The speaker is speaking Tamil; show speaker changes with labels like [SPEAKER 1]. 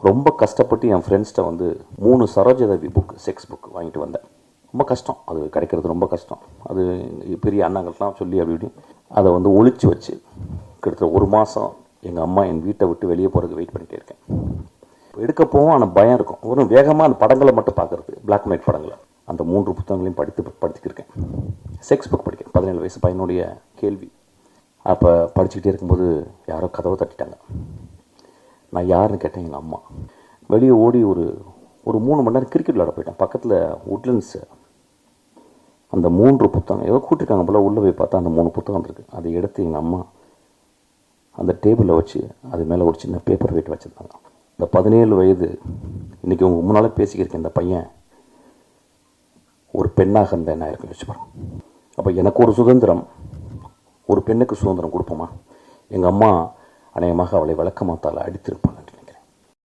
[SPEAKER 1] ரொம்ப கஷ்டப்பட்டு என் ஃப்ரெண்ட்ஸ்கிட்ட வந்து 3 சரோஜதேவி புக் செக்ஸ் புக் வாங்கிட்டு வந்தேன். ரொம்ப கஷ்டம், அது கிடைக்கிறது ரொம்ப கஷ்டம். அது பெரிய அண்ணாங்கள்லாம் சொல்லி அப்படி இப்படி அதை வந்து ஒழிச்சு வச்சு கிட்டத்தட்ட 1 மாதம் எங்கள் அம்மா என் வீட்டை விட்டு வெளியே போகிறதுக்கு வெயிட் பண்ணிகிட்டே இருக்கேன். எடுக்க போவோம், ஆனால் பயம் இருக்கும். ஒரு வேகமாக அந்த படங்களை மட்டும் பார்க்குறது, பிளாக் அண்ட் ஒயிட் படங்களை. அந்த 3 புத்தகங்களையும் படிச்சுக்கிருக்கேன். செக்ஸ் புக் படிக்கிறேன். 17 வயசு பையனுடைய கேள்வி. அப்போ படிச்சுக்கிட்டே இருக்கும்போது யாரோ கதவை தட்டிட்டாங்க. நான் யாருன்னு கேட்டேன். எங்கள் அம்மா. வெளியே ஓடி ஒரு 3 மணி நேரம் கிரிக்கெட் விளையாட போயிட்டேன். பக்கத்தில் உட்லண்ட்ஸு. அந்த 3 புத்தகம் ஏதோ கூட்டிருக்காங்க போல். உள்ளே போய் பார்த்தா அந்த 3 புத்தகம் இருக்குது. அதை எடுத்து எங்கள் அம்மா அந்த டேபிளில் வச்சு அது மேலே ஒரு சின்ன பேப்பர் வெயிட் வச்சுருந்தாங்க. இந்த 17 வயது இன்றைக்கி உங்கள் முன்னால் பேசிக்கிருக்கேன். இந்த பையன் ஒரு பெண்ணாக இருந்த என்ன இருக்குன்னு வச்சுப்பாங்க. அப்போ எனக்கு ஒரு சுதந்திரம், ஒரு பெண்ணுக்கு சுதந்திரம் கொடுப்போமா? எங்கள் அம்மா அநேகமாக அவளை விளக்கமாத்தால் அடித்திருப்பாங்க.